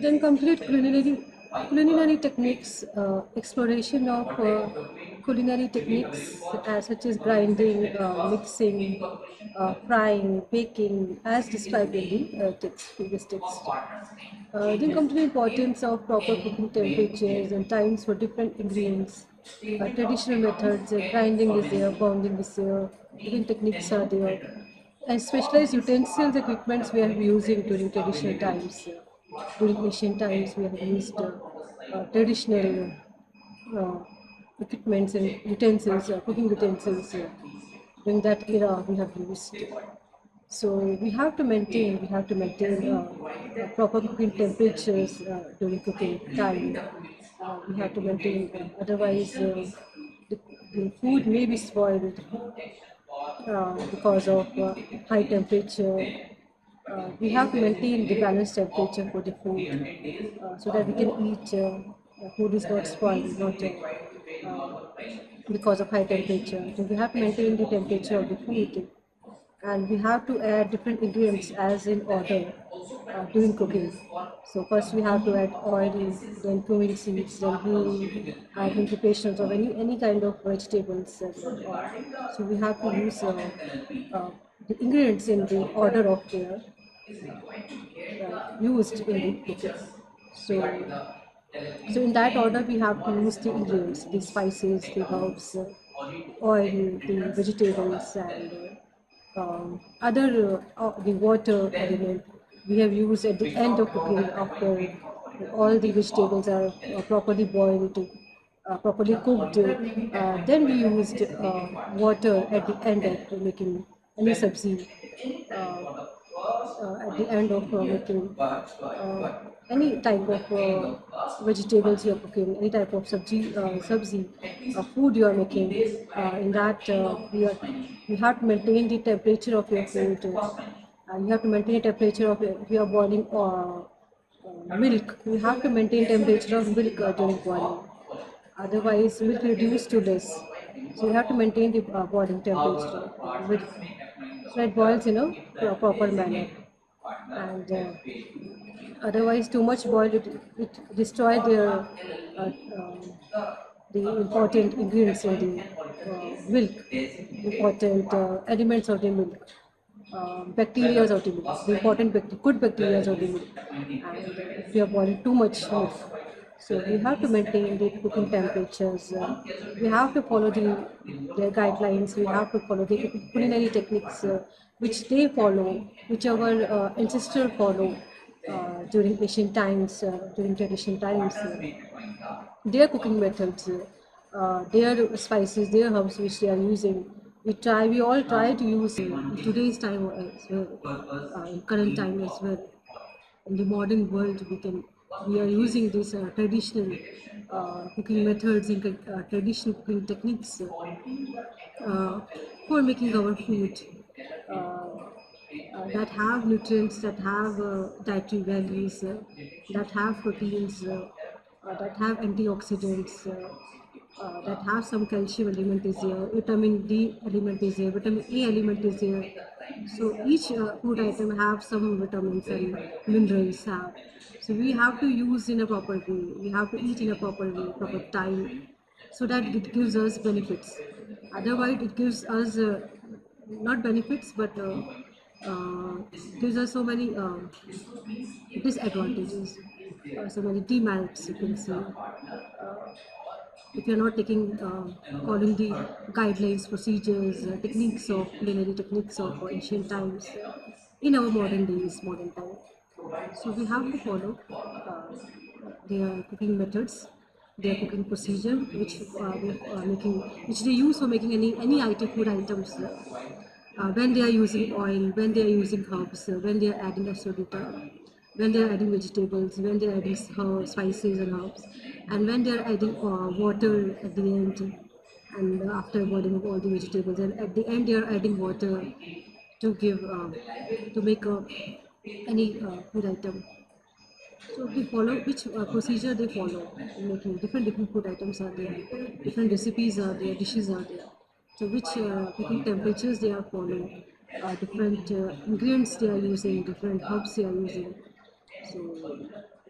Then complete culinary techniques, exploration of culinary techniques such as grinding, mixing, frying, baking, as described in the previous text. Then comes the importance of proper cooking temperatures and times for different ingredients. Traditional methods, grinding is there, pounding is there, cooking techniques are there, and specialized utensils, equipments we are using during traditional times. During ancient times, we have used traditional uh, equipments and utensils, cooking utensils. During that era, we have used. So we have to maintain proper cooking temperatures during cooking time. We have to maintain, otherwise the, the food may be spoiled because of high temperature. We have to maintain the balanced temperature for the food so that we can eat. The food is not spoiled, not because of high temperature. So we have to maintain the temperature of the food, and we have to add different ingredients as in order during cooking. So first we have to add oil, then cumin seeds, then we add in preparations of any kind of vegetables. So we have to use the ingredients in the order of their used in the cooking. So in that order, we have to use the ingredients, the spices, the herbs, oil, the vegetables, and other the water element we have used at the end of cooking after all the vegetables are properly boiled, properly cooked. Then we used water at the end of making any sabzi. At the end of making any type of vegetables you are cooking, any type of sabzi food you are making. In that, you have to maintain the temperature of your food. You have to maintain the temperature of if you are boiling milk. You have to maintain temperature of milk during boiling. Otherwise, milk reduce to less. So you have to maintain the boiling temperature of milk so it boils in a proper manner. And otherwise, too much boil it destroy the important ingredients in the milk, important elements of the milk, bacteria of the milk, the important good bacteria of the milk. And if you are boiling too much milk, so we have to maintain the cooking temperatures. We have to follow their guidelines. We have to follow the culinary techniques which they follow, which our ancestors follow during ancient times, during traditional times. Their cooking methods, their spices, their herbs which they are using. We all try to use in today's time as well, in current time as well. In the modern world, we are using these traditional cooking methods and traditional cooking techniques for making our food that have nutrients, that have dietary values, that have proteins, that have antioxidants, that have some calcium element is there, vitamin D element is there, vitamin A element is there. So each food item have some vitamins and minerals have. So we have to use in a proper way. We have to eat in a proper way, proper time, so that it gives us benefits. Otherwise, it gives us not benefits, but gives us so many disadvantages, so many demerits you can say. If you're not following the guidelines, procedures, techniques of culinary techniques of ancient times in our modern time. So we have to follow their cooking methods, their cooking procedure, which they use for making any item, food items. When they are using oil, when they are using herbs, when they are adding asafoetida, when they are adding vegetables, when they are adding spices and herbs, and when they are adding water at the end, and after boiling up all the vegetables, and at the end they are adding water to give to make any food item. So they follow which procedure they follow in making different food items are there, different recipes are there, dishes are there. So which cooking temperatures they are following, different ingredients they are using, different herbs they are using. So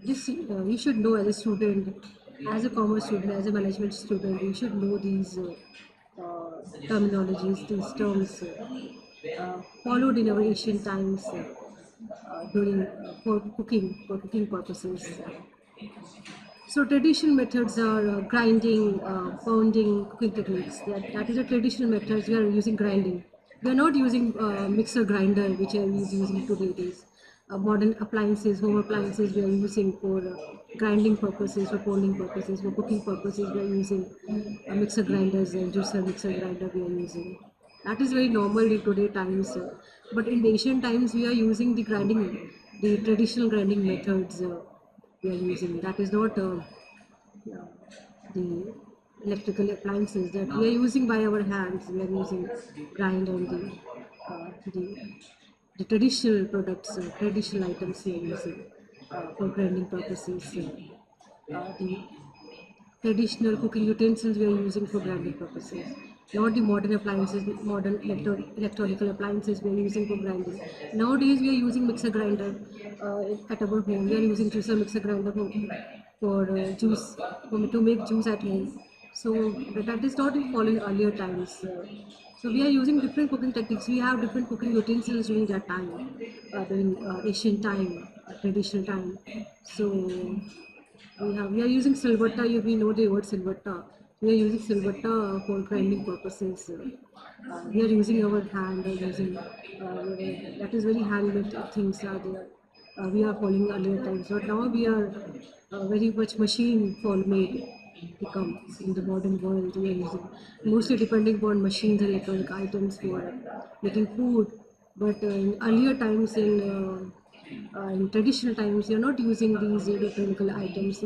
this you should know as a student, as a commerce student, as a management student, you should know these terminologies, these terms followed in our ancient times during for cooking purposes. So traditional methods are grinding, pounding, cooking techniques. That is a traditional methods we are using grinding. We are not using mixer grinder, which is using today days. Modern appliances, home appliances, we are using for grinding purposes, for pounding purposes, for cooking purposes. We are using mixer grinders and juicer mixer grinder. We are using. That is very normal in today times. But in the ancient times, we are using the grinding, the traditional grinding methods. We are using. That is not the electrical appliances that we are using by our hands. We are using grind on the traditional products, traditional items we are using for grinding purposes. The traditional cooking utensils we are using for grinding purposes, not the modern appliances, modern electronical appliances we are using for grinding. Nowadays we are using mixer grinder at our home. We are using juicer mixer grinder for juice, to make juice at home. So that is not in following earlier times. So we are using different cooking techniques. We have different cooking utensils during that time, during ancient time, traditional time. So we are using silverta. We know the word silverta. We are using silverta for grinding purposes. We are using our hand. That is very handmade things are there. We are following earlier times, but now we are very much machine for made become in the modern world. We are using mostly depending upon machines and electronic items for making food. But in earlier times, in traditional times, you're not using these electronic items.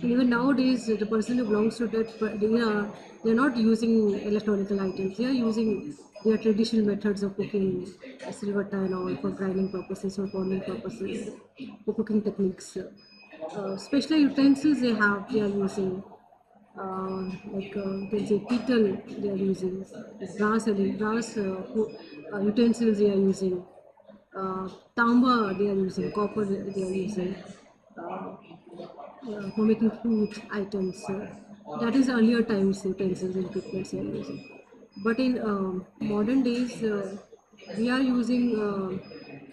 Even nowadays, the person who belongs to that era, they're not using electronic items. They are using their traditional methods of cooking, silverta and all for grinding purposes or pounding purposes, for cooking techniques. Special utensils they are using, you can say petal they are using, brass utensils they are using, tamba they are using, copper they are using for making food items. That is earlier times utensils and equipments they are using. But in modern days, we are using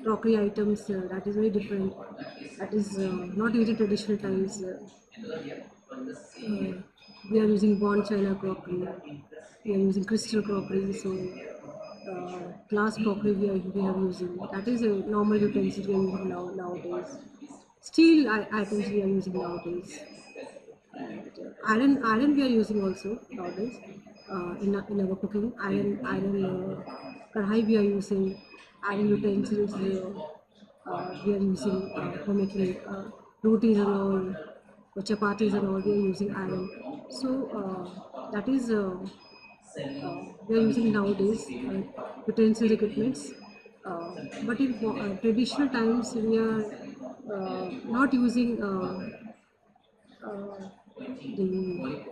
crockery items. That is very different. That is not using traditional times. We are using bond china crockery. We are using crystal crockery. So glass crockery we are using. That is a normal utensil we are using nowadays. Steel items we are using nowadays. And iron we are using also nowadays in our cooking. Iron kadhai we are using. Iron utensils we are using for making rotis and all, for chapatis and all. We are using iron. So that is we are using nowadays utensils equipments. Uh, but in traditional times we are not using. The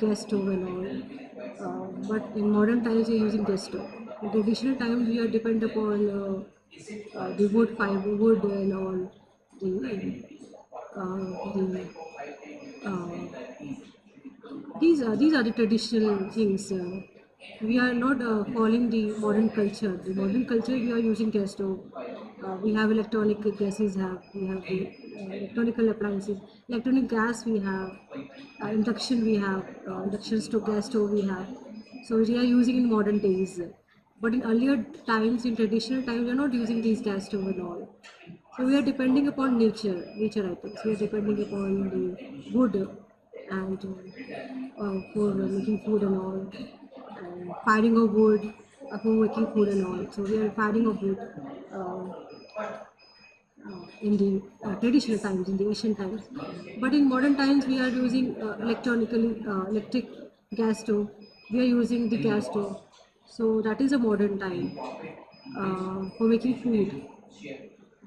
gas stove and all. But in modern times, we are using gas stove. In traditional times, we are depend upon the wood and all the these are the traditional things. We are not following the modern culture. The modern culture we are using gas stove. We have electronic gases. We have the electronical appliances. Electronic gas we have. Induction we have. Induction stove, gas stove we have. So we are using in modern days. But in earlier times, in traditional times, we are not using these gas stove and all. So we are depending upon nature items. We are depending upon the wood and for making food and all, and firing of wood for making food and all. So we are firing of wood in the traditional times, in the ancient times. But in modern times, we are using electric gas stove. We are using the gas stove. So that is a modern time for making food.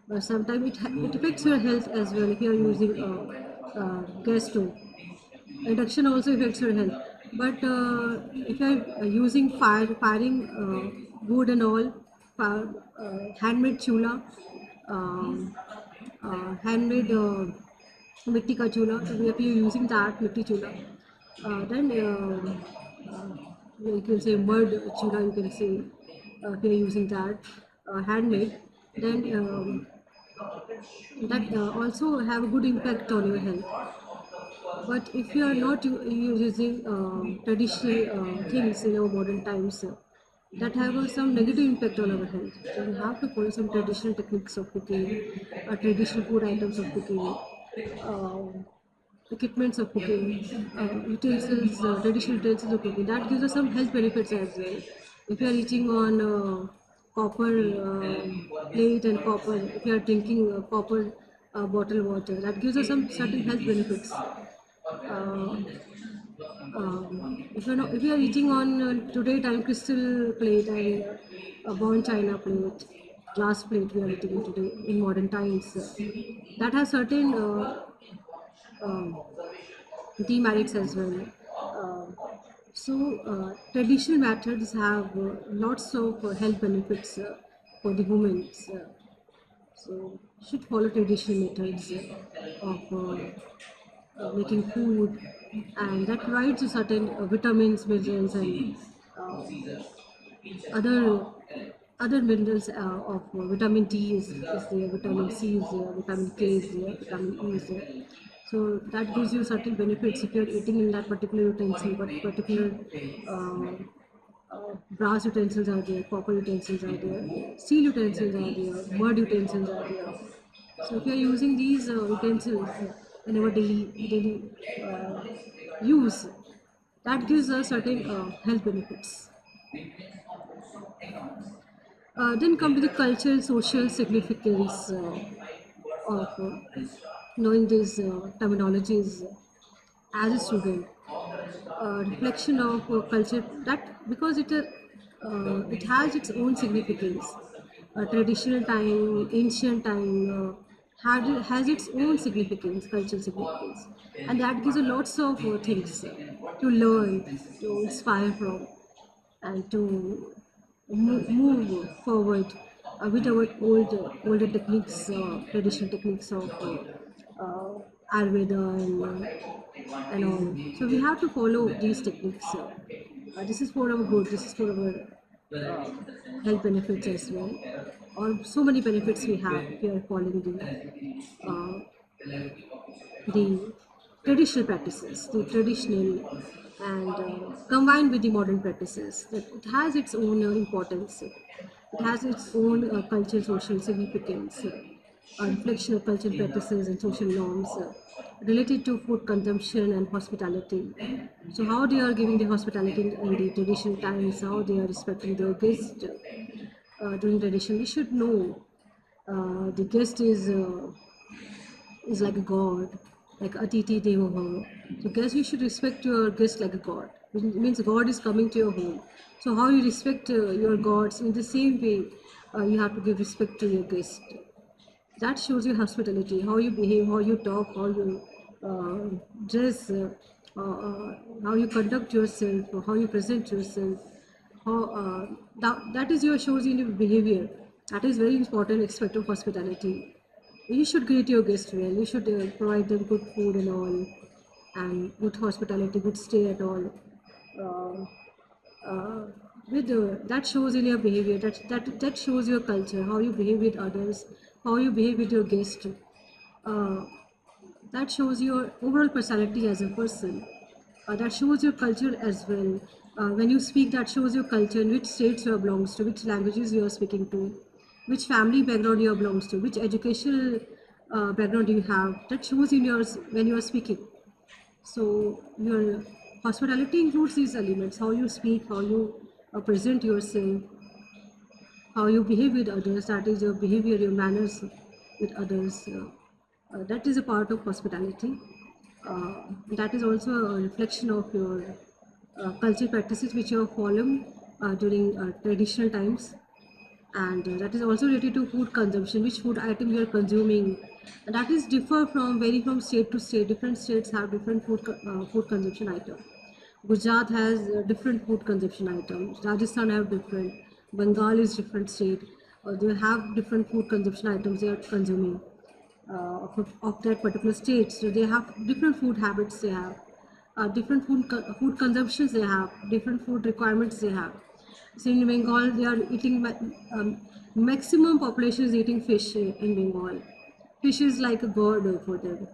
But sometimes it affects your health as well if you are using gas stove. Induction also affects your health. But if you are using firing wood and all, handmade chula, um, handmade mitti ka chula. So if you're using that mitti chula, then you can say mud chula. You can say if you're using that handmade, then that also have a good impact on your health. But if you are not using traditional things in our modern times, that have some negative impact on our health. So we have to follow some traditional techniques of cooking, traditional food items of cooking, uh, equipments of cooking, utensils, traditional utensils of cooking. That gives us some health benefits as well. If you are eating on copper plate and copper, if you are drinking copper bottled water, that gives us some certain health benefits. Uh, if you are eating on today time crystal plate and bone china plate, glass plate we are eating in today in modern times, that has certain um, demerits as well. So traditional methods have lots of health benefits for the humans. So should follow traditional methods of making food, and that provides you certain vitamins, minerals, and uh, other other minerals of vitamin D is there, vitamin C is there, vitamin K is there, vitamin E is there. So that gives you certain benefits if you're eating in that particular utensil, but particular brass utensils are there, copper utensils are there, steel utensils are there, mud utensils are there. So if you are using these utensils in our daily uh, use, that gives us certain health benefits. Then come to the cultural, social significance of knowing these terminologies as a student. Reflection of culture, that because it has its own significance. Traditional time, ancient time has its own significance, cultural significance, and that gives a lots of things to learn, to inspire from, and to move forward with our older techniques, traditional techniques of Ayurveda and all. So we have to follow these techniques. This is for our good. This is for our uh, health benefits as well. Or so many benefits we have if we are following the traditional practices, the traditional and combined with the modern practices. That it has its own importance. It has its own cultural, social significance, a reflection of cultural practices and social norms related to food consumption and hospitality. So, how they are giving the hospitality in the traditional times, how they are respecting their guests during tradition. We should know the guest is like a god, like Atiti Devo Bhava. So guess you should respect your guest like a god. It means God is coming to your home. So how you respect your gods in the same way, you have to give respect to your guest. That shows your hospitality, how you behave, how you talk, how you dress, how you conduct yourself, how you present yourself. How that is your shows in your behavior. That is very important aspect of hospitality. You should greet your guests well. You should provide them good food and all, and good hospitality, good stay at all. Uh, uh, with that shows in your behavior. That shows your culture, how you behave with others, how you behave with your guests. Uh, that shows your overall personality as a person. That shows your culture as well. When you speak, that shows your culture, in which states you belongs to, which languages you are speaking to, which family background you belongs to, which educational background you have. That shows in yours when you are speaking. So your hospitality includes these elements: how you speak, how you present yourself, how you behave with others. That is your behavior, your manners with others. That is a part of hospitality. That is also a reflection of your cultural practices which you are following during traditional times, and that is also related to food consumption, which food item you are consuming. And that is differ from vary from state to state. Different states have different food consumption item. Gujarat has different food consumption items. Rajasthan have different. Bengal is different state. They have different food consumption items they are consuming. of that particular state. So they have different food habits. They have different food consumptions. They have different food requirements. They have. So in Bengal, they are eating maximum population is eating fish in Bengal. Fish is like a god for them.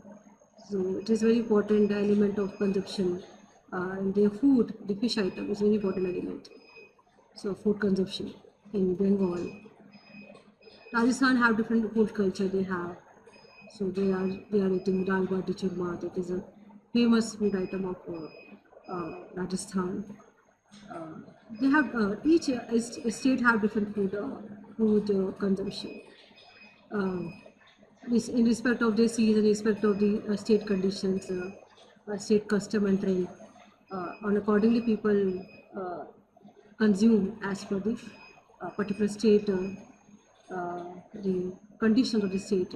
So it is very important element of consumption. And their food, the fish item, is very important element. So food consumption in Bengal. Rajasthan have different food culture. They have, so they are eating dal bati churma. That is a famous food item of Rajasthan. Uh, they have each state have different food consumption. Uh, in respect of their season, in respect of the state conditions, state custom and trend, and accordingly people uh, consume as per the particular state, the conditions of the state,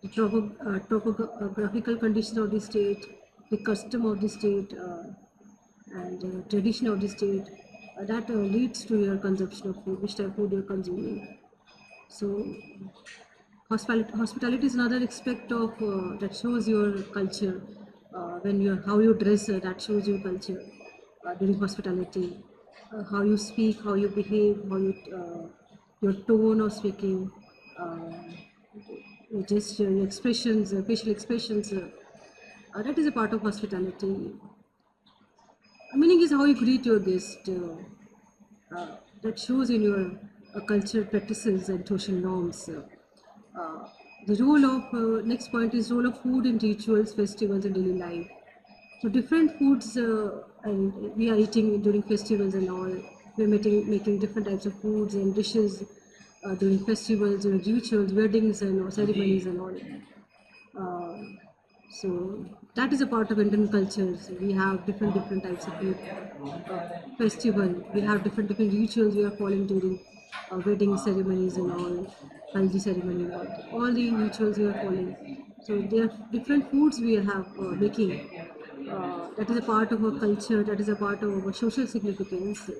the topographical conditions of the state, the custom of the state, and tradition of the state. That leads to your consumption of food, which type of food you're consuming. So hospitality is another aspect of that shows your culture. When you how you dress, that shows your culture during hospitality. How you speak, how you behave, how you your tone of speaking, uh, your gesture, your expressions, facial expressions. That is a part of hospitality. Meaning is how you greet your guest. That shows in your cultural practices and social norms. Uh, the role of next point is role of food in rituals, festivals, and daily life. So different foods, and we are eating during festivals and all. We're making different types of foods and dishes during festivals, during rituals, weddings, and ceremonies and all. Uh, so that is a part of Indian culture. So we have different types of food. Festival. We have different rituals we are following during wedding ceremonies and all, haldi ceremony and all the rituals we are following. So there are different foods we have making. That is a part of our culture. That is a part of our social significance.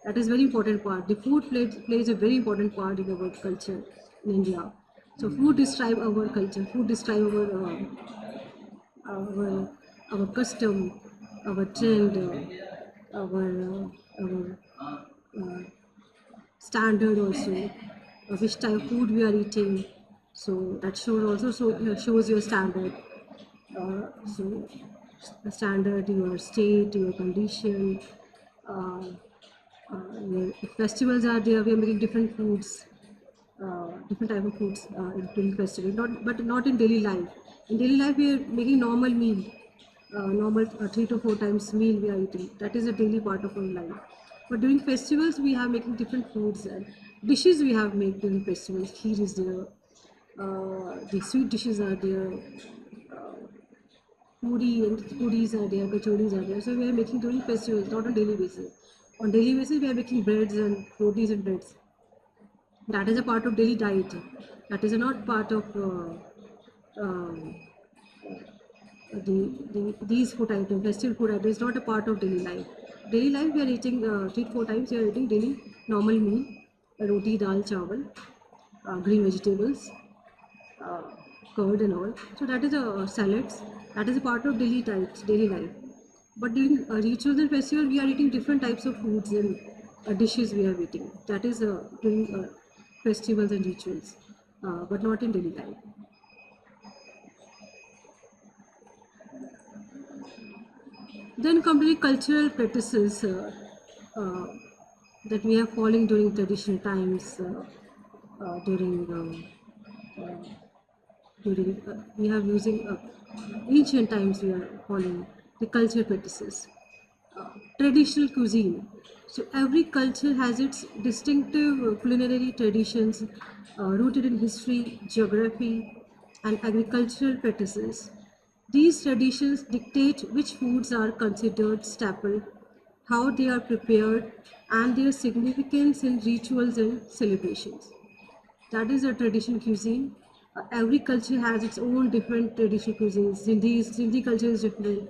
That is very important part. The food plays a very important part in our culture in India. So food describe our culture. Food describe our our custom, our trend, our standard also, which type of food we are eating. So that shows also shows your standard. So the standard, your state, your condition. Uh, if festivals are there, we are making different foods, different type of foods during festival. But not in daily life. In daily life, we are making normal meal, normal 3 to 4 times meal we are eating. That is a daily part of our life. But during festivals, we have making different foods and dishes we have made during festivals. Kheer is there, the sweet dishes are there, puris are there, kachoris are there. So we are making during festivals, not on daily basis. On daily basis, we are making breads and rotis and breads. That is a part of daily diet. That is not part of um, these food items. Festival food items is not a part of daily life. Daily life, we are eating 3 to 4 times. We are eating daily normal meal, roti, dal, chawal, green vegetables, uh, curd and all. So that is a salads. That is a part of daily diet, daily life. But during rituals and festival, we are eating different types of foods and dishes we are eating. That is during festivals and rituals, but not in daily life. Then come to the cultural practices uh, that we are following during traditional times, uh, during we have using ancient times we are following the cultural practices. Traditional cuisine. So every culture has its distinctive culinary traditions rooted in history, geography, and agricultural practices. These traditions dictate which foods are considered staple, how they are prepared, and their significance in rituals and celebrations. That is a traditional cuisine. Every culture has its own different traditional cuisines. Sindhi culture is different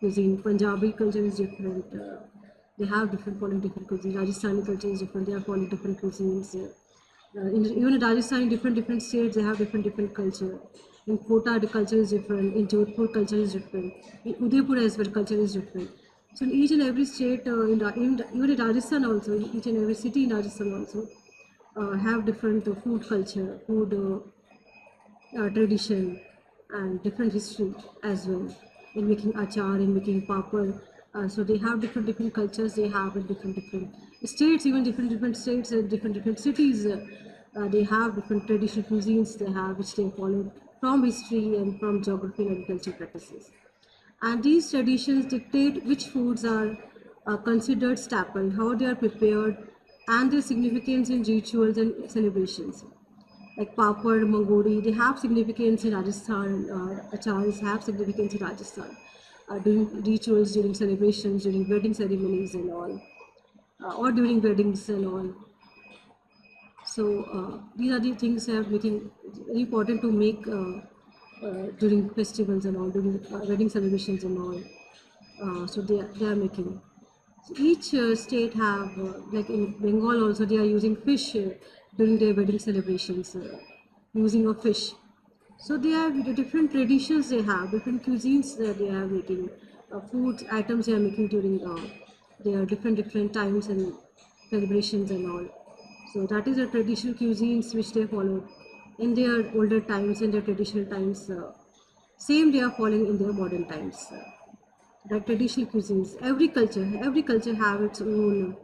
cuisine. Punjabi culture is different. They have different following different cuisines. Rajasthani culture is different. They are following different cuisines. Even in Rajasthan, in different states, they have different culture. In Kota, the culture is different. In Jodhpur, culture is different. In Udaipur as well, culture is different. So in each and every state, even in Rajasthan also, in each and every city in Rajasthan also, have different food culture, food tradition, and different history as well in making achar, in making papad. So they have different cultures. They have in different states, even different states and different cities. They have different traditional cuisines they have, which they follow from history and from geography and agricultural practices. And these traditions dictate which foods are considered staple, how they are prepared, and their significance in rituals and celebrations. Like papad, mangori, they have significance in Rajasthan. Achars have significance in Rajasthan. During rituals, during celebrations, during wedding ceremonies and all, or during weddings and all. So these are the things that are making very important to make during festivals and all, during wedding celebrations and all. So they are making. So each state have like in Bengal also they are using fish during their wedding celebrations, using of fish. So they have the different traditions they have, different cuisines that they are making, food items they are making during their different times and celebrations and all. So that is the traditional cuisines which they followed in their older times, in their traditional times. Same they are following in their modern times. The traditional cuisines, every culture have its own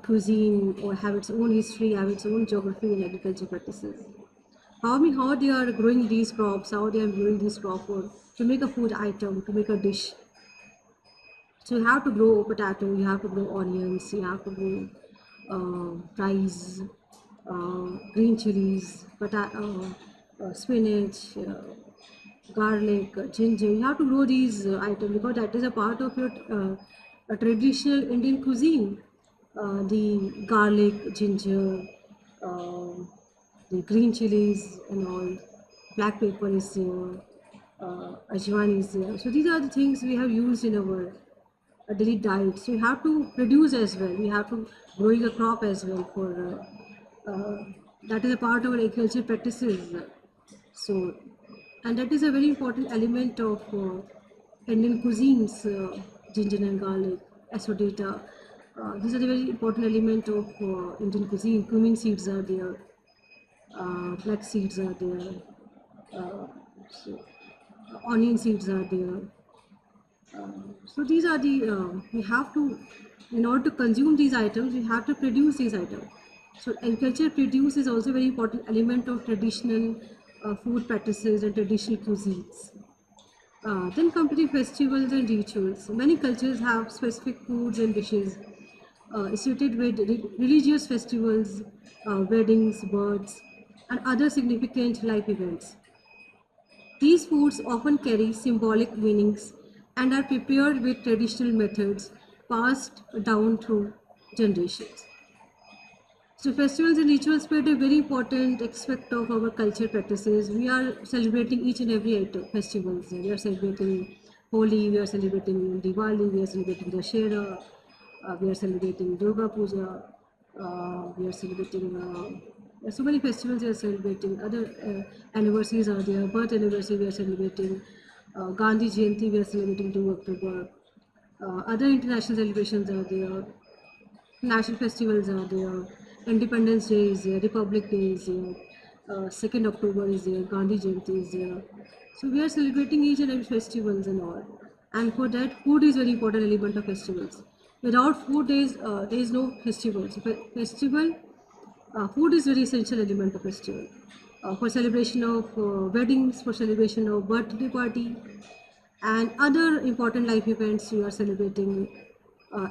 cuisine or have its own history, have its own geography and agriculture practices. How they are growing these crops, how they are growing these crops to make a food item, to make a dish. So you have to grow potato, you have to grow onions, you have to grow rice, green chilies, spinach, garlic, ginger. You have to grow these items because that is a part of your traditional Indian cuisine. The garlic, ginger, uh, the green chilies and all, black pepper is there, ajwain is there. So these are the things we have used in our daily diet. So you have to produce as well. We have to growing a crop as well for that is a part of our agriculture practices. So, and that is a very important element of Indian cuisines, ginger and garlic, asafoetida. These are the very important element of Indian cuisine. Cumin seeds are there, flax seeds are there, uh, so, onion seeds are there. So these are the we have to, in order to consume these items, we have to produce these items. So agriculture produce is also a very important element of traditional food practices and traditional cuisines. Then come to the festivals and rituals. Many cultures have specific foods and dishes associated with religious festivals, weddings, births, and other significant life events. These foods often carry symbolic meanings and are prepared with traditional methods passed down through generations. So festivals and rituals played a very important aspect of our culture practices. We are celebrating each and every item, festivals. We are celebrating Holi, we are celebrating Diwali, we are celebrating Dashera, we are celebrating Durga Puja, we are celebrating there are so many festivals we are celebrating. Other anniversaries are there. Birth anniversary we are celebrating. Gandhi Jayanti we are celebrating 2 October. Other international celebrations are there. National festivals are there. Independence Day is there. Republic Day is there. 2nd October is there. Gandhi Jayanti is there. So we are celebrating each and every festivals and all. And for that, food is very important element of festivals. Without food, there is no festival. So festival food is very essential element of festival. For celebration of weddings, for celebration of birthday party, and other important life events you are celebrating.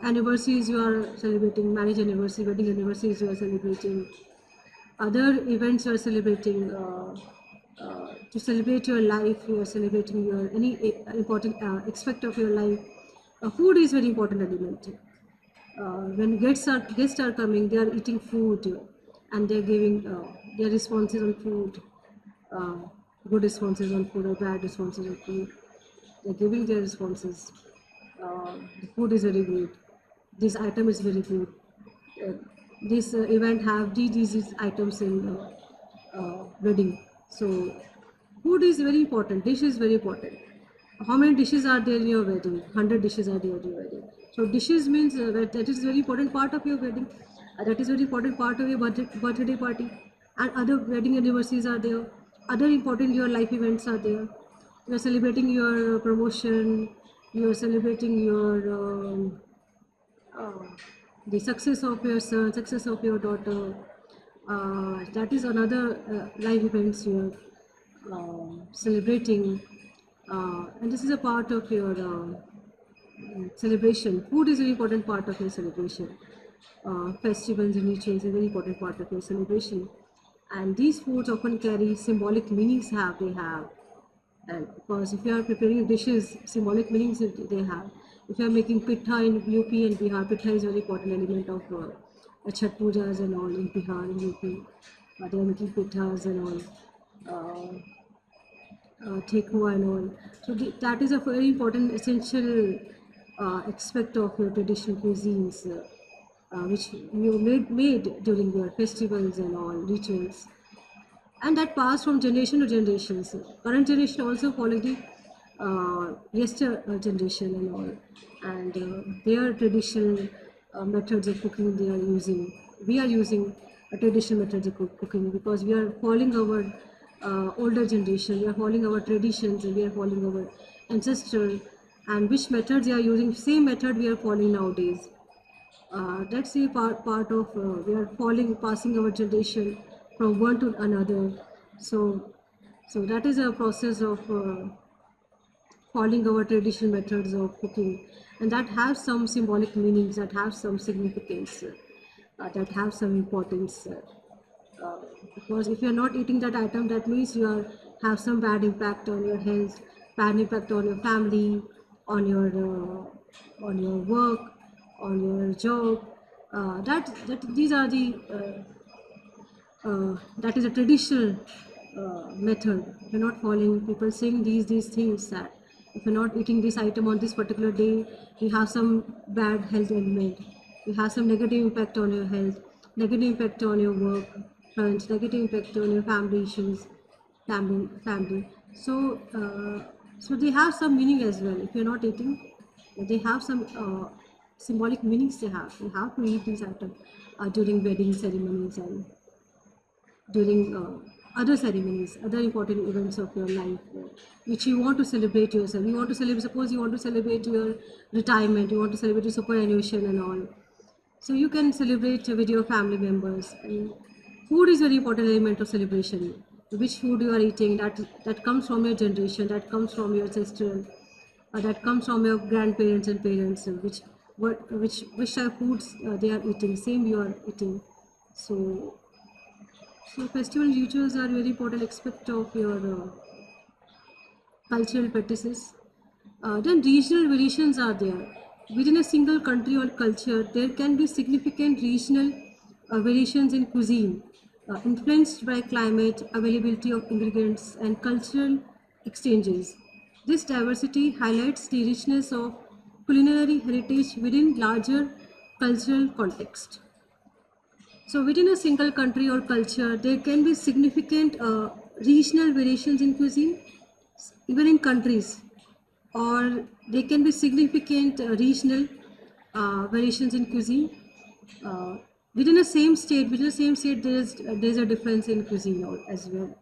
Anniversaries you are celebrating, marriage anniversary, wedding anniversaries you are celebrating. Other events you are celebrating. To celebrate your life, you are celebrating your any important aspect of your life. Food is very important element. When guests are coming, they are eating food and they're giving their responses on food, uh, good responses on food or bad responses on food. They're giving their responses. The food is very good. This item is very good. Uh, this event have these items in wedding. So Food is very important. Dish is very important. How many dishes are there in your wedding? 100 dishes are there in your wedding. So dishes means that is very important part of your wedding. That is very important part of your birthday party. And other wedding anniversaries are there. Other important your life events are there. You are celebrating your promotion. You are celebrating your uh, the success of your son, success of your daughter. That is another live events you're celebrating, and this is a part of your celebration. Food is a very important part of your celebration. Festivals and rituals is a very important part of your celebration, and these foods often carry symbolic meanings. They have and because if you are preparing dishes, symbolic meanings they have. If you are making pitha in UP and Bihar, pitha is a very important element of Chhat Pujas and all in Bihar and UP. They are making pithas and all, thekua and all. So that is a very important, essential aspect of your traditional cuisines, which you made during your festivals and all rituals, and that passed from generation to generations. Current generation also follow the yester generation and all, and their traditional methods of cooking they are using. We are using traditional methods of cooking because we are following our older generation. We are following our traditions and we are following our ancestral. And which methods they are using, same method we are following nowadays. That's the part of we are following, passing our generation from one to another. So so that is a process of following our traditional methods of cooking, and that have some symbolic meanings, that have some significance, that have some importance. Uh, because if you are not eating that item, that means you are have some bad impact on your health, bad impact on your family, on your work, on your job. That these are the that is a traditional method. If you're not following, people saying these things that if you're not eating this item on this particular day, you have some bad health element. You have some negative impact on your health, negative impact on your work, friends, negative impact on your family issues, family. So they have some meaning as well. If you're not eating, they have some symbolic meanings. You have to eat these items during wedding ceremonies and during other ceremonies, other important events of your life, which you want to celebrate yourself. You want to celebrate, suppose you want to celebrate your retirement, you want to celebrate your superannuation and all. So you can celebrate with your family members. And food is very important element of celebration. Which food you are eating, that comes from your generation, that comes from your ancestral, that comes from your grandparents and parents, which type of foods they are eating, same you are eating. So so festival rituals are very important aspect of your cultural practices. Then regional variations are there. Within a single country or culture, there can be significant regional variations in cuisine, influenced by climate, availability of ingredients, and cultural exchanges. This diversity highlights the richness of culinary heritage within larger cultural context. So within a single country or culture, there can be significant regional variations in cuisine, even in countries, or there can be significant regional variations in cuisine. Uh, within the same state, there's a difference in cuisine as well.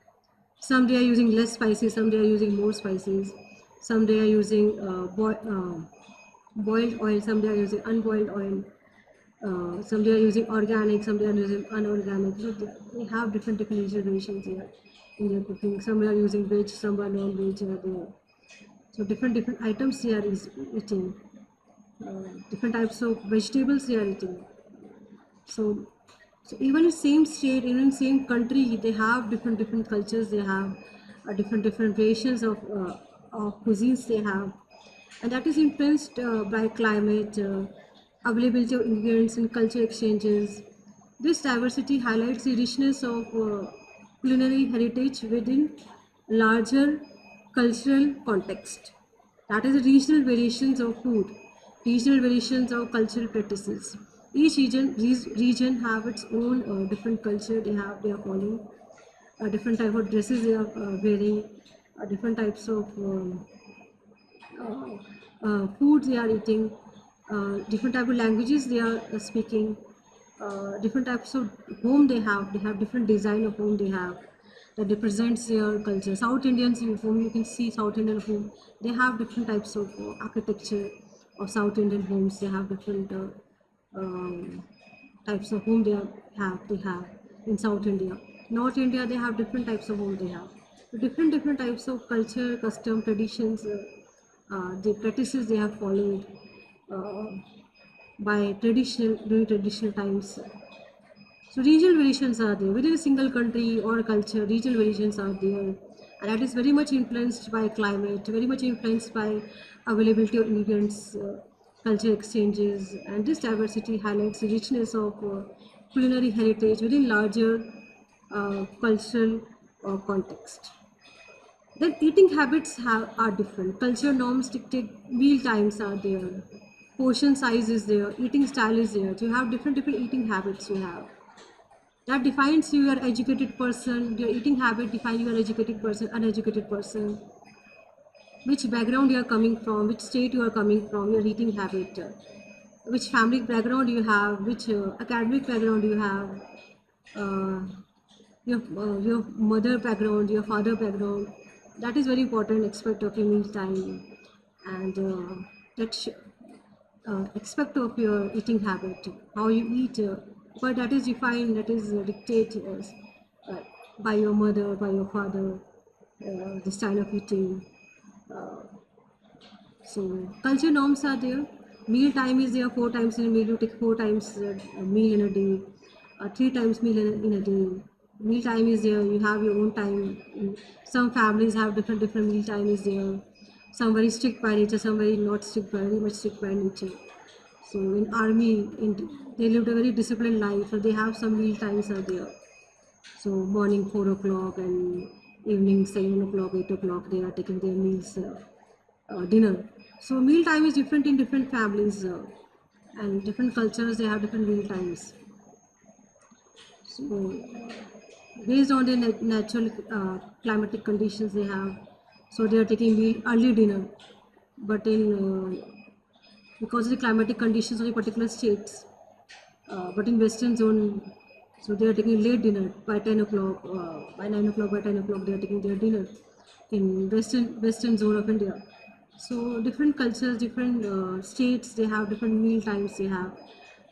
Some they are using less spices, some they are using more spices, some they are using boiled oil, some they are using unboiled oil. Some they are using organic, some they are using unorganic. So they have different variations here in their cooking. Some are using veg, some are non-veg. So different items they are eating. Different types of vegetables they are eating. So even in same state, even in same country, they have different cultures. They have different variations of cuisines they have, and that is influenced by climate, availability of ingredients, and culture exchanges. This diversity highlights the richness of culinary heritage within larger cultural context. That is the regional variations of food, regional variations of cultural practices. Each region have its own different culture they are following, different type of dresses they are wearing, different types of foods they are eating, different type of languages they are speaking, different types of home they have. They have different design of home they have that represents their culture. South Indians in home, you can see South Indian home. They have different types of architecture of South Indian homes. They have different types of home they have in South India. North India they have different types of home they have. So different types of culture, custom, traditions, the practices they have followed uh, by traditional during traditional times. So regional variations are there within a single country or culture. Regional variations are there, and that is very much influenced by climate, very much influenced by availability of ingredients, culture exchanges, and this diversity highlights the richness of culinary heritage within larger cultural context. Then eating habits are different. Culture norms dictate meal times are there. Portion size is there. Eating style is there. So you have different eating habits you have. That defines you, are educated person. Your eating habit defines you, are educated person, uneducated person. Which background you are coming from, which state you are coming from, your eating habit. Which family background you have, which academic background you have. Uh, your mother background, your father background, that is very important aspect of your meal time, and that aspect of your eating habit, how you eat, but that is defined, that is dictated uh, by your mother, by your father, the style of eating. Uh, so culture norms are there. Meal time is there. Four times in a meal, you take four times a meal in a day. Three times meal in a day. Meal time is there. You have your own time. Some families have different meal time is there. Some very strict by nature. Some very not strict, very much strict by nature. So in army, they lived a very disciplined life. So they have some meal times are there. So morning 4 o'clock and evening 7 o'clock, 8 o'clock, they are taking their meals, dinner. So meal time is different in different families, and different cultures. They have different meal times. So based on the natural climatic conditions they have, so they are taking meal early dinner. But in because of the climatic conditions of the particular states, but in western zone, so they are taking late dinner by 10 o'clock, by 9 o'clock, by 10 o'clock they are taking their dinner in western zone of India. So different cultures, different states, they have different meal times, they have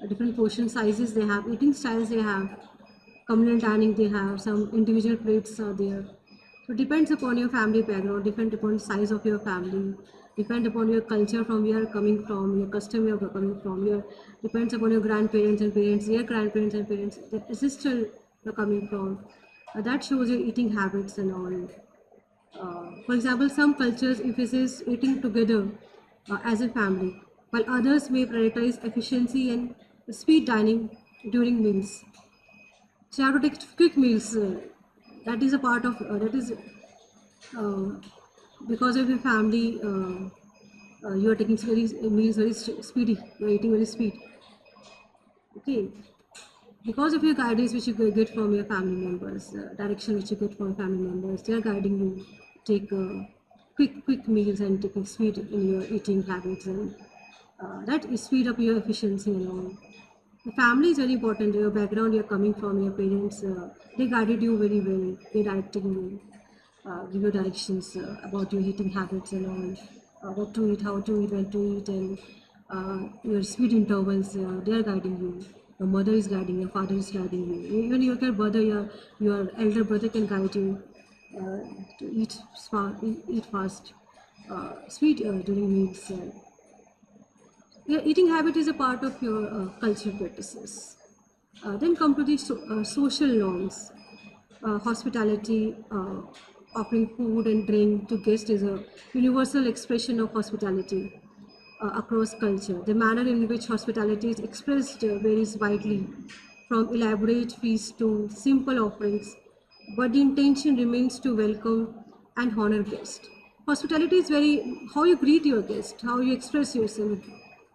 different portion sizes, they have eating styles, they have communal dining, they have some individual plates are there. So depends upon your family background, depend upon size of your family, depend upon your culture, from where you're coming from, your custom you're coming from, your depends upon your grandparents and parents, their grandparents and parents, the sister you're coming from. That shows your eating habits and all. For example, some cultures emphasize eating together as a family, while others may prioritize efficiency and speed dining during meals. So you have to take quick meals. That is a part of that is uh, because of your family. You are taking very meals very speedy. You are eating very speed. Okay, because of your guidance which you get from your family members, direction which you get from family members, they are guiding you. Take quick meals and taking speed in your eating habits, and that is speed up your efficiency and all. The family is very important. Your background you're coming from, your parents, they guided you very well. They directed you, give you directions about your eating habits and all, what to eat, how to eat, when to eat, and your speed intervals. They are guiding you. Your mother is guiding, your father is guiding you. Even your brother, your elder brother can guide you uh, to eat fast, sweet during meals. Your eating habit is a part of your cultural practices. Then come to the social norms. Hospitality, offering food and drink to guests is a universal expression of hospitality across culture. The manner in which hospitality is expressed varies widely, from elaborate feasts to simple offerings, but the intention remains to welcome and honor guests. Hospitality is very how you greet your guest, how you express yourself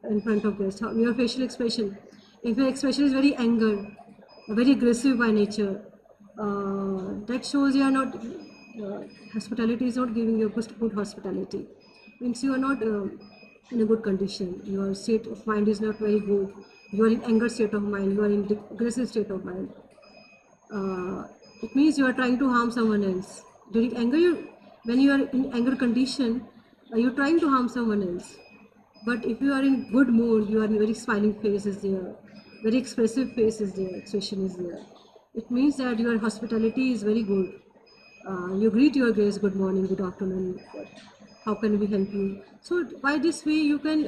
in front of guests, how, your facial expression. If your expression is very anger, very aggressive by nature, That shows you are not, hospitality is not giving you good hospitality. Means you are not in a good condition. Your state of mind is not very good. You are in anger state of mind. You are in aggressive state of mind. uh, it means you are trying to harm someone else. During anger, when you are in anger condition, you're trying to harm someone else. But if you are in good mood, you are in very smiling face is there, very expressive face is there, expression is there. It means that your hospitality is very good. You greet your guests, good morning, good afternoon, how can we help you? So by this way, you can,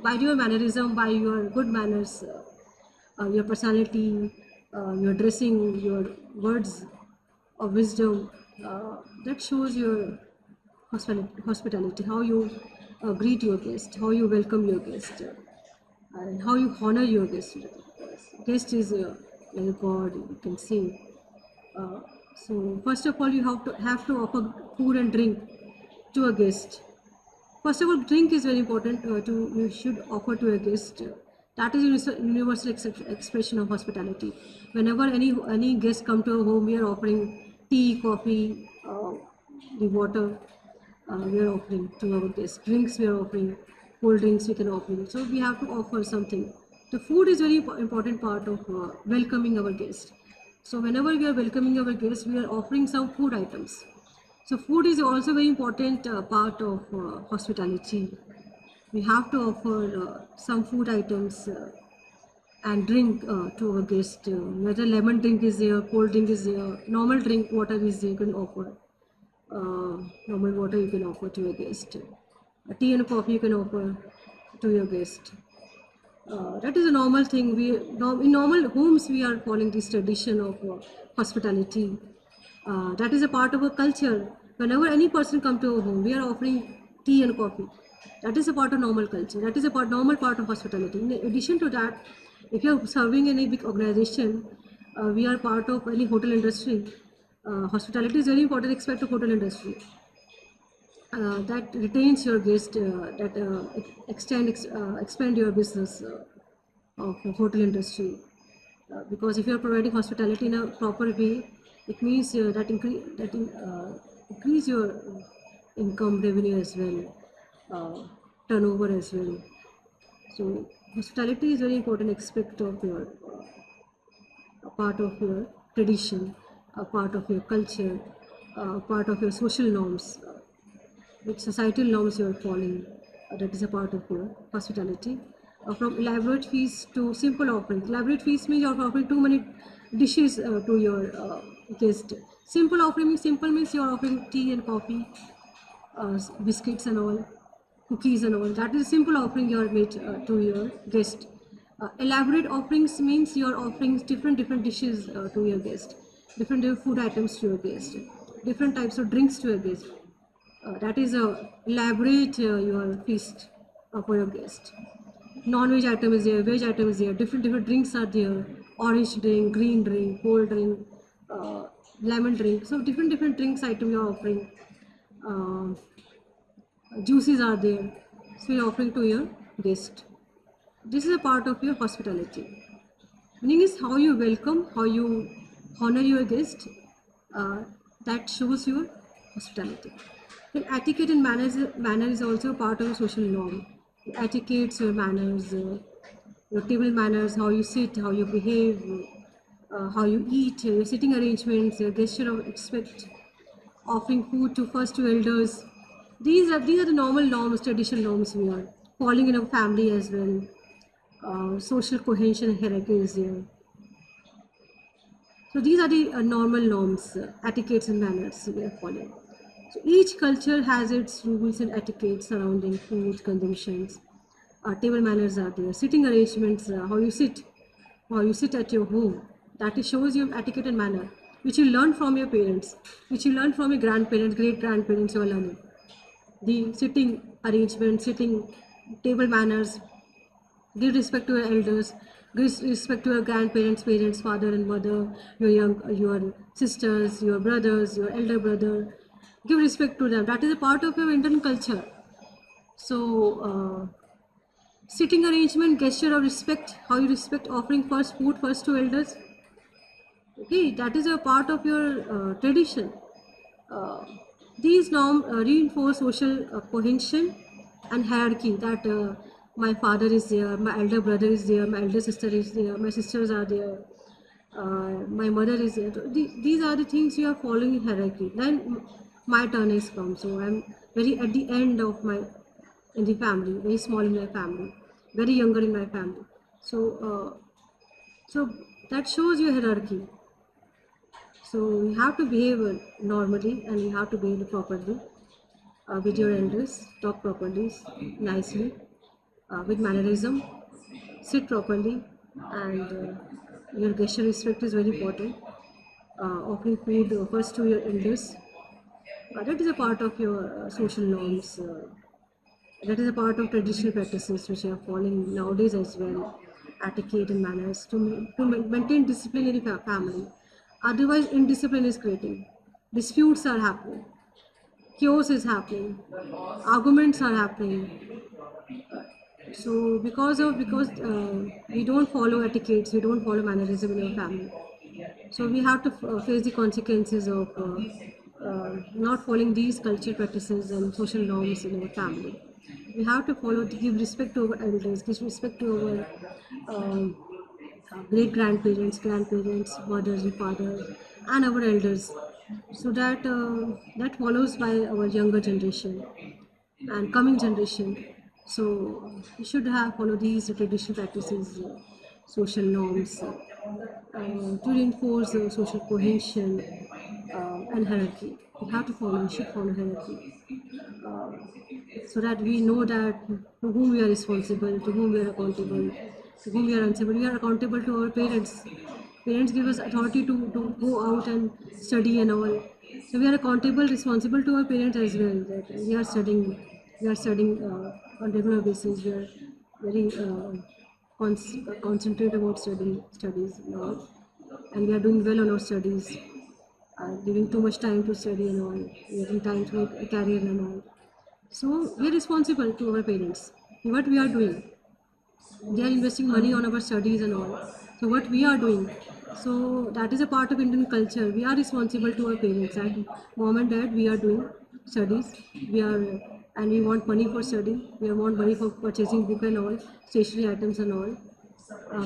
by your mannerism, by your good manners, your personality, your dressing, your words of wisdom, that shows your hospitality, how you greet your guest, how you welcome your guest, and how you honor your guest. Guest is like a god, you can say. Uh, so first of all, you have to offer food and drink to a guest. First of all, drink is very important to you should offer to a guest. That is universal expression of hospitality. Whenever any guest come to a home, we are offering tea, coffee, the water. We are offering to our guests. Drinks we are offering, cold drinks we can offer. So we have to offer something. The food is very important part of welcoming our guests. So whenever we are welcoming our guests, we are offering some food items. So food is also very important part of hospitality. We have to offer some food items and drink to our guest. Whether lemon drink is there, cold drink is there, normal drink, water is there, you can offer. Normal water you can offer to your guest. Tea and coffee you can offer to your guest. That is a normal thing. In normal homes we are following this tradition of hospitality. That is a part of a culture. Whenever any person come to a home, we are offering tea and coffee. That is a part of normal culture. That is a normal part of hospitality. In addition to that, if you are serving in a big organization, we are part of any hotel industry. Hospitality is very important aspect of hotel industry. That retains your guest, that expand your business of hotel industry. Because if you are providing hospitality in a proper way, it means increase your income revenue as well, turnover as well. So hospitality is very important aspect of your a part of your tradition, a part of your culture, a part of your social norms, which societal norms you are following. That is a part of your hospitality. From elaborate feast to simple offerings. Elaborate feast means you are offering too many dishes to your guest. Simple means you are offering tea and coffee, biscuits and all, cookies and all. That is a simple offering you are made to your guest. Elaborate offerings means you are offering different dishes to your guest, different food items to your guest, different types of drinks to your guest. That is a elaborate your feast for your guest. Non-veg item is there, veg item is there, different drinks are there, orange drink, green drink, cold drink, uh, lemon drink. So different drinks item you are offering. Uh, Juices are there, so you're offering to your guest. This is a part of your hospitality. Meaning is how you welcome, how you honor your guest. Uh, that shows your hospitality. Then etiquette and manner is also part of your social norm. Etiquettes, your manners, your table manners, how you sit, how you behave, how you eat, your sitting arrangements, your gesture of respect, offering food to first to elders. These are the normal norms, traditional norms we are following in our family as well. Social cohesion hierarchy is there. So these are the normal norms, etiquettes and manners we are following. So each culture has its rules and etiquette surrounding food consumptions. Table manners are there. Sitting arrangements, how you sit at your home. That shows your etiquette and manner, which you learn from your parents, which you learn from your grandparents, great grandparents. You are learning the sitting arrangement, sitting table manners. Give respect to your elders. Give respect to your grandparents, parents, father and mother, your sisters, your brothers, your elder brother. Give respect to them. That is a part of your Indian culture. So, sitting arrangement, gesture of respect, how you respect offering first food first to elders. hey, that is a part of your tradition. Uh, these norms reinforce social cohesion and hierarchy that my father is there, my elder brother is there, my elder sister is there, my sisters are there, my mother is there. So these are the things you are following in hierarchy. Then my turn has come. So I'm very at the end of my in the family, very small in my family, very younger in my family. So so that shows your hierarchy. So you have to behave normally and you have to behave properly with your elders, talk properly, nicely, with mannerism, sit properly, and your gesture respect is very important. Offering food first to your elders, that is a part of your social norms. That is a part of traditional practices which are following nowadays as well, etiquette and manners to maintain discipline in a family. Otherwise, indiscipline is creating. Disputes are happening. Chaos is happening. Arguments are happening. So because we don't follow etiquettes, we don't follow mannerism in our family. So we have to face the consequences of not following these cultural practices and social norms in our family. We have to follow, to give respect to our elders, give respect to our great grandparents, grandparents, mothers and fathers, and our elders, so that that follows by our younger generation and coming generation. So we should have follow these traditional practices, social norms, to reinforce social cohesion and hierarchy. We have to follow, we should follow hierarchy, uh, so that we know that to whom we are responsible, to whom we are accountable, to whom we are answerable. We are accountable to our parents. Parents give us authority to go out and study and all. So we are accountable, responsible to our parents as well. That we are studying on regular basis. We are very concentrate about studies and all, and we are doing well on our studies, giving too much time to study and all, giving time to make a career and all. So we are responsible to our parents. What we are doing, they are investing money on our studies and all. So what we are doing, so that is a part of Indian culture. We are responsible to our parents. At mom and dad, we are doing studies. We are and we want money for study. We want money for purchasing book and all, stationery items and all,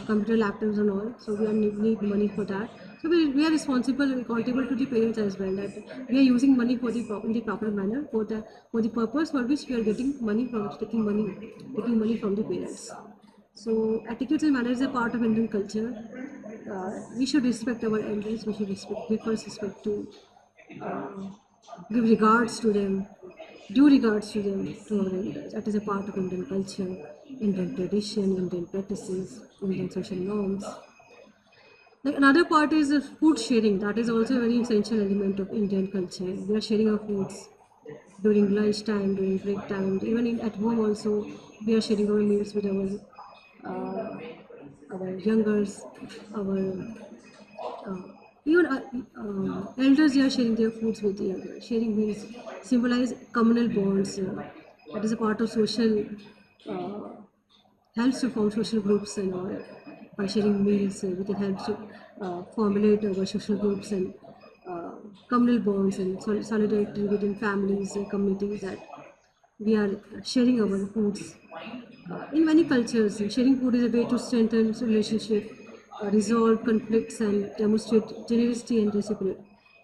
computer laptops and all. So we need money for that. So we are responsible and accountable to the parents as well. That we are using money for in the proper manner for the purpose for which we are getting money from taking money from the parents. So etiquette and manners is a part of Indian culture. We should respect our elders. We should give first respect to uh, give regards to them, due regards to them, to our elders. That is a part of Indian culture, Indian tradition, Indian practices, Indian social norms. Like another part is food sharing. That is also a very essential element of Indian culture. We are sharing our foods during lunch time, during break time, even at home also. We are sharing our meals with uh, our youngers, our uh, even elders. They are sharing their foods with the elders. Sharing meals symbolize communal bonds. That is a part of social. Uh, Helps to form social groups and all. By sharing meals, we can help to formulate our social groups and uh, communal bonds and solidarity within families and communities, that we are sharing our foods. In many cultures, sharing food is a way to strengthen relationship, resolve conflicts, and demonstrate generosity and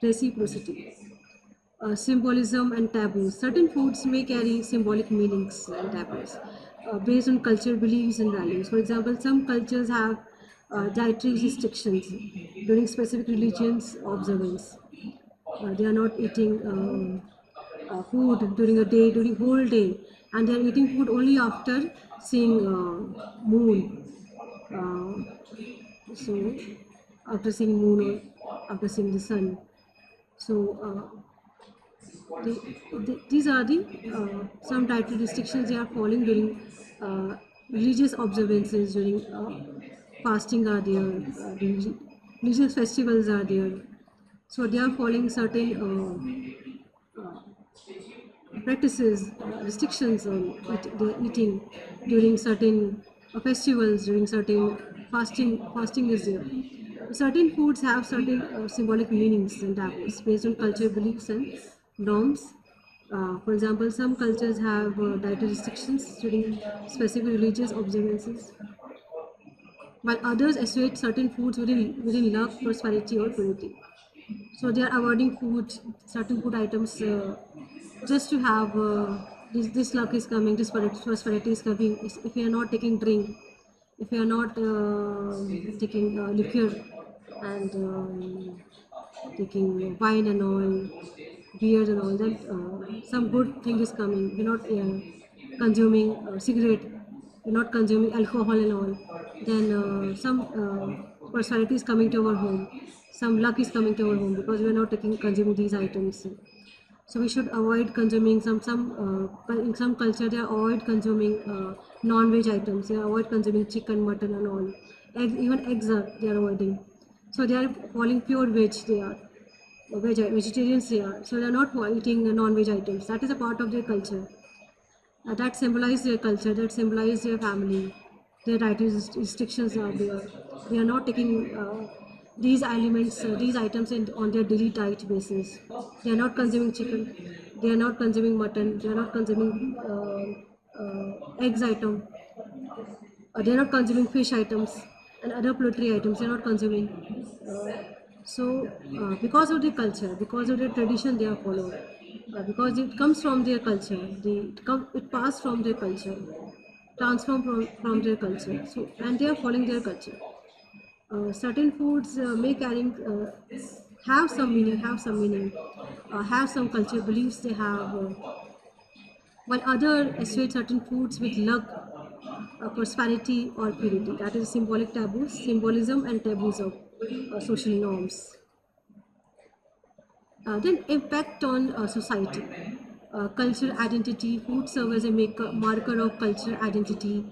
reciprocity. Symbolism and taboos. Certain foods may carry symbolic meanings and taboos based on cultural beliefs and values. For example, some cultures have dietary restrictions during specific religions observance. They are not eating food during a day, during whole day, and they are eating food only after seeing moon. So after seeing moon or after seeing the sun. So these are the some dietary restrictions they are following during religious observances, during fasting are there, during religious festivals are there. So they are following certain practices, restrictions on their eating during certain festivals, during certain fasting is there. Certain foods have certain symbolic meanings and taboos based on cultural beliefs and norms. For example, some cultures have dietary restrictions during specific religious observances, while others associate certain foods within luck, prosperity, or purity. So they are avoiding certain food items just to have this luck is coming, this prosperity is coming. If you are not taking drink, if you are not taking liquor and taking wine and all, beers and all, then some good thing is coming. You're not consuming cigarette, you're not consuming alcohol and all, then some prosperity is coming to our home, some luck is coming to our home because we are not taking consuming these items. So we should avoid consuming in some culture they avoid consuming non-veg items. They avoid consuming chicken, mutton, and all. Even eggs they are avoiding. So they are following pure veg. They are vegetarians. They are, so they are not eating non-veg items. That is a part of their culture. That symbolize their culture. That symbolize their family. Their dietary restrictions are there. They are not taking these elements, these items on their daily diet basis. They are not consuming chicken. They are not consuming mutton. They are not consuming eggs item. They are not consuming fish items and other poultry items. They are not consuming. Because of their culture, because of their tradition, they are followed. Because it comes from their culture. It passed from their culture, transformed from their culture. So and they are following their culture. Certain foods may carrying have some meaning, have some cultural beliefs they have, while other associate certain foods with luck, prosperity or purity. That is symbolic taboos, symbolism and taboos of social norms. Then impact on society. Cultural identity, food serve as a marker of cultural identity,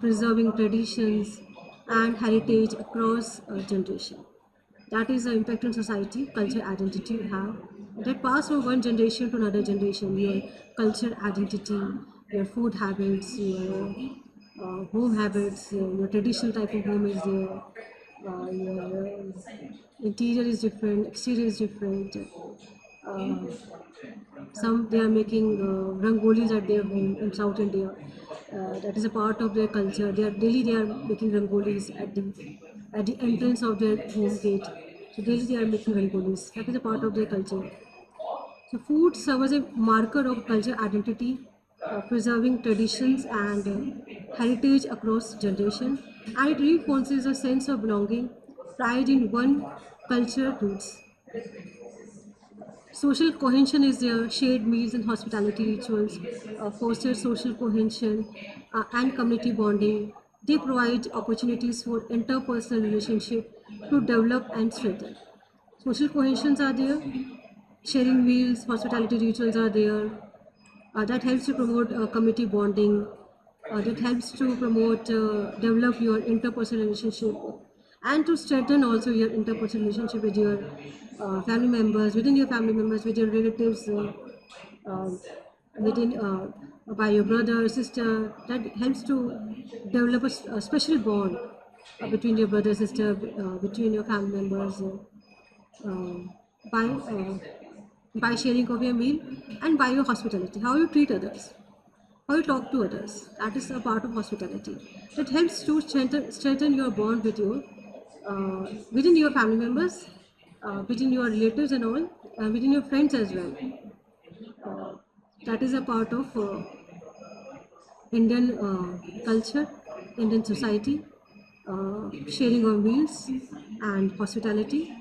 preserving traditions and heritage across generation. That is the impact on society, cultural identity you have. That pass from one generation to another generation. Your cultural identity, your food habits, your home habits, your traditional type of home is there. Your interior is different, exterior is different. Uh, some they are making rangolis at their home in South India. That is a part of their culture. They are making rangolis at the entrance of their home gate. So daily they are making rangolis. That is a part of their culture. So food serves as a marker of cultural identity, preserving traditions and heritage across generations, and it reinforces a sense of belonging, pride in one cultural roots. Social cohesion is there. Shared meals and hospitality rituals foster social cohesion and community bonding. They provide opportunities for interpersonal relationship to develop and strengthen. Social cohesions are there. Sharing meals, hospitality rituals are there. That helps to promote community bonding. That helps to promote, develop your interpersonal relationship, and to strengthen also your interpersonal relationship with your family members, within your family members, with your relatives, uh, within by your brother, sister. That helps to develop a special bond between your brother, sister, between your family members. Uh, by by sharing of your meal and by your hospitality, how you treat others, how you talk to others. That is a part of hospitality. That helps to strengthen your bond with your within your family members, within your relatives and all, within your friends as well. Uh, that is a part of Indian culture, Indian society, sharing of meals and hospitality.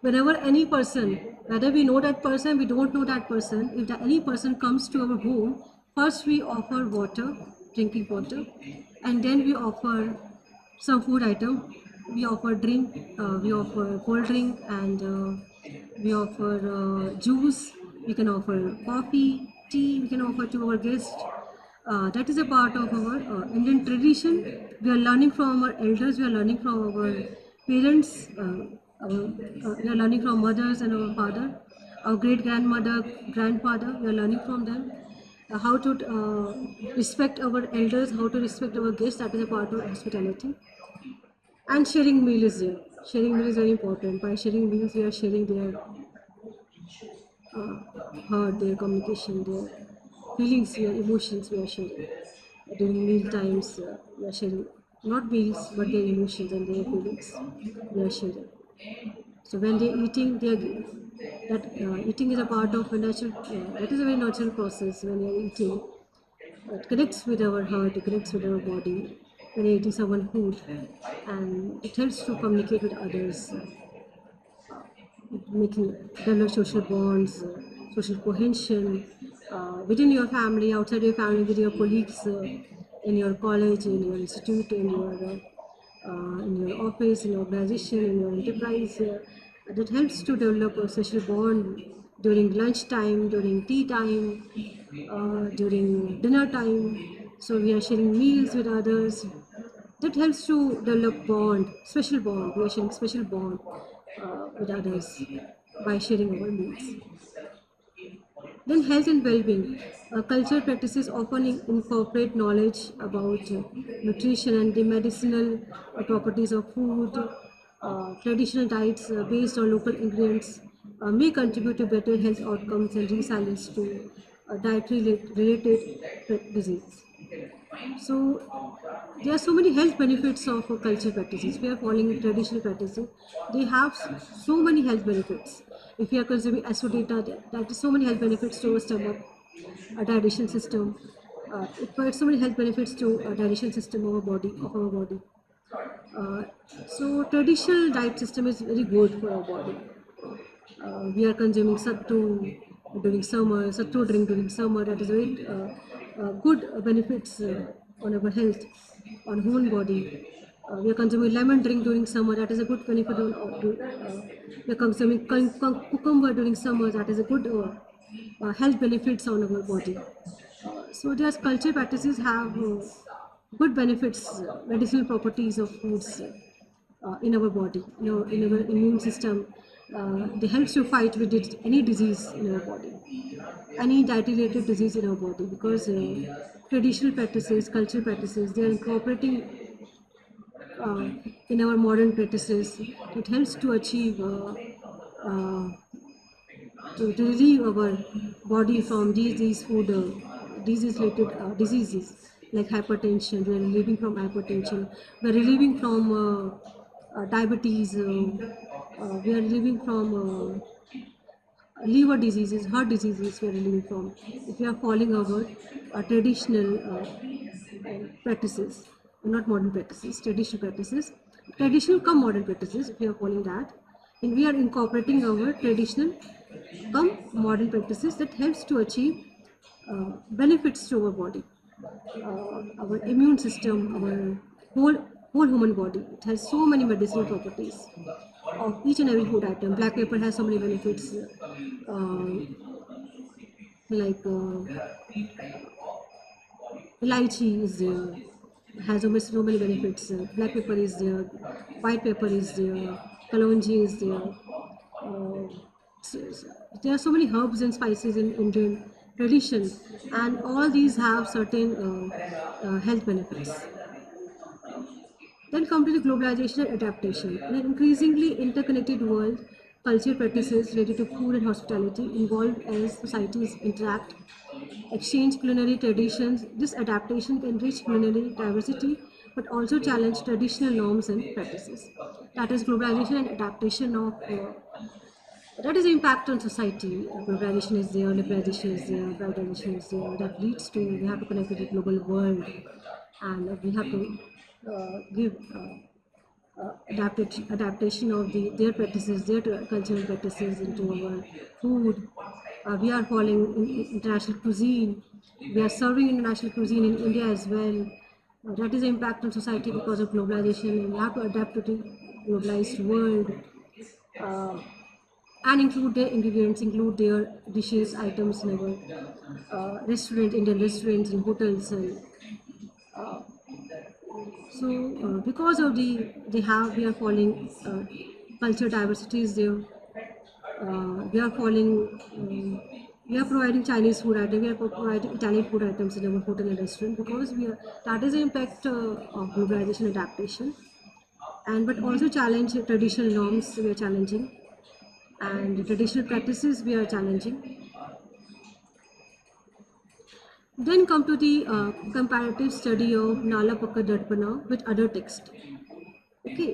Whenever any person, whether we know that person, we don't know that person, if any person comes to our home, first we offer water, drinking water, and then we offer some food item. We offer drink, we offer cold drink, and we offer juice. We can offer coffee, tea. We can offer to our guests. That is a part of our Indian tradition. We are learning from our elders, we are learning from our parents, we are learning from mothers and our father, our great grandmother, grandfather, we are learning from them. How to respect our elders, how to respect our guests, that is a part of hospitality. And sharing meal is there. Sharing meals is very important. By sharing meals, we are sharing their uh, heart, their communication, their feelings, their emotions. We are sharing during meal times. We are sharing not meals, but their emotions and their feelings. We are sharing. So when they're eating, that eating is a part of a natural. That is a very natural process. When you're eating, it connects with our heart. It connects with our body. When you're eating someone food, and it helps to communicate with others, making develop social bonds, social cohesion within your family, outside your family, with your colleagues, in your college, in your institute, in your office, in your organization, in your enterprise. That helps to develop a social bond during lunchtime, during tea time, during dinner time. So we are sharing meals with others. That helps to develop bond, special bond. We are sharing special bond with others by sharing our meals. Then health and well-being. Cultural practices often incorporate knowledge about nutrition and the medicinal properties of food. Traditional diets based on local ingredients may contribute to better health outcomes and resilience to dietary related disease. So there are so many health benefits of cultural practices. We are following traditional practices. They have so many health benefits. If we are consuming asodata, that is so many health benefits to our stomach, our digestion system. It provides so many health benefits to our digestion system of our body. Uh, so traditional diet system is very good for our body. We are consuming sattu during summer, sattu drink during summer. That is very good benefits on our health, on whole body. We are consuming lemon drink during summer. That is a good benefit we are consuming cucumber during summer. That is a good health benefits on our body. So their culture practices have good benefits, medicinal properties of foods in our body, in our immune system. They help to fight with any disease in our body, any diet-related disease in our body, because traditional practices, cultural practices, they are incorporating uh, in our modern practices. It helps to achieve uh, to relieve our body from these food disease related diseases like hypertension. We are relieving from hypertension. We are relieving from diabetes. We are relieving from liver diseases, heart diseases. We are relieving from if we are following our traditional practices, not modern practices, traditional practices, traditional come modern practices. If we are following that, and we are incorporating our traditional come modern practices that helps to achieve benefits to our body, our immune system, our whole human body. It has so many medicinal properties of each and every food item. Black pepper has so many benefits, like lychee is there, has almost so many benefits. Black pepper is there, white pepper is there, kalonji is there. Uh, there are so many herbs and spices in Indian tradition, and all these have certain health benefits. Then come to the globalization and adaptation. In an increasingly interconnected world, cultural practices related to food and hospitality evolve as societies interact, exchange culinary traditions. This adaptation can enrich culinary diversity but also challenge traditional norms and practices. That is globalization and adaptation of that is the impact on society. Globalization is there, liberalization is there, privatization is there. That leads to we have to connect with the global world, and we have to give adaptation of their practices, their cultural practices into our food. We are following international cuisine. We are serving international cuisine in India as well. That is the impact on society because of globalization. We have to adapt to the globalized world. Uh, and include their ingredients, include their dishes, items in our Indian restaurants and hotels. And uh, so, because of we are following culture diversities there. We are following, we are providing Chinese food items, we are providing Italian food items in our hotel and restaurant because that is the impact of globalization adaptation. and but also challenge traditional norms we are challenging, and traditional practices we are challenging. Then come to the comparative study of Nala Pakka Darpana with other text. Okay,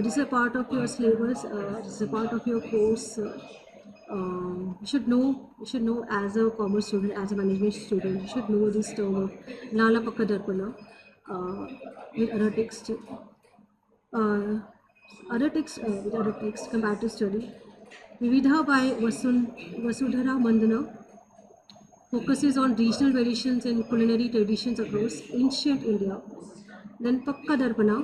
this is a part of your syllabus. This is a part of your course. You should know as a commerce student, as a management student, you should know this term of Nala Pakka Darpana with other text. With other text, comparative study. Vividha by Vasudhara Mandana focuses on regional variations in culinary traditions across ancient India. Then Pakka Darpana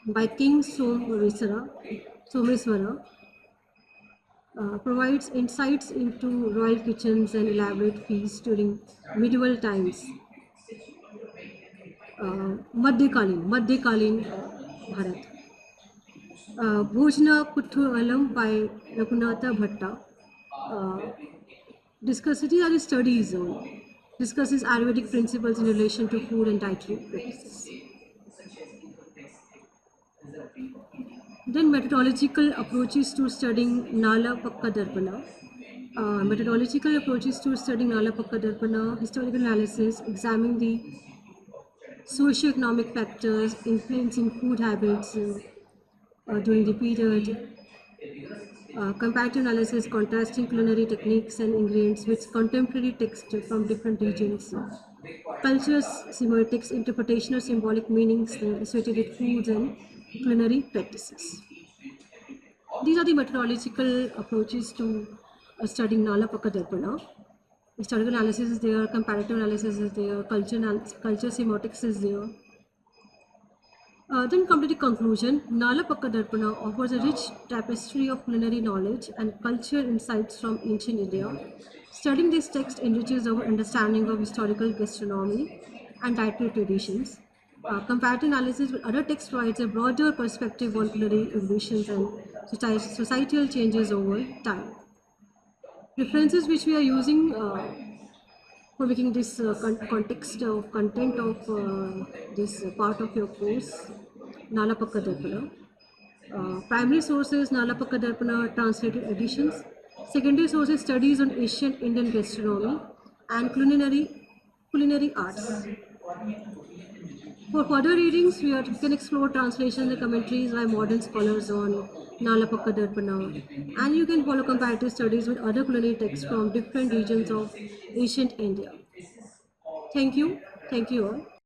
by King Someswara provides insights into royal kitchens and elaborate feasts during medieval times. मध्यकालीन Bharat. Bhojna Kuthualam by Raghunatha Bhatta these are the studies on discusses Ayurvedic principles in relation to food and dietary practices. Then methodological approaches to studying Nala Pakka Darpana. Methodological approaches to studying Nala Pakka Darpana, historical analysis, examining the socio-economic factors influencing food habits during the period, comparative analysis, contrasting culinary techniques and ingredients with contemporary texts from different regions, cultures, semiotics, interpretation of symbolic meanings associated with foods and culinary practices. These are the methodological approaches to studying Nala Pakka Darpana. Historical analysis is there, comparative analysis is there, culture semiotics is there. Then come to the conclusion. Nala Pakka Darpana offers a rich tapestry of culinary knowledge and cultural insights from ancient India. Studying this text enriches our understanding of historical gastronomy and dietary traditions. Comparative analysis with other texts provides a broader perspective on culinary evolutions and societal changes over time. References which we are using for making this context of content of this part of your course, Nala Pakka Darpana. Primary sources Nala Pakka Darpana translated editions. Secondary sources studies on ancient Indian gastronomy and culinary arts. For further readings, you can explore translations and commentaries by modern scholars on Nala Pakka Darpana, and you can follow comparative studies with other culinary texts from different regions of ancient India. Thank you. Thank you all.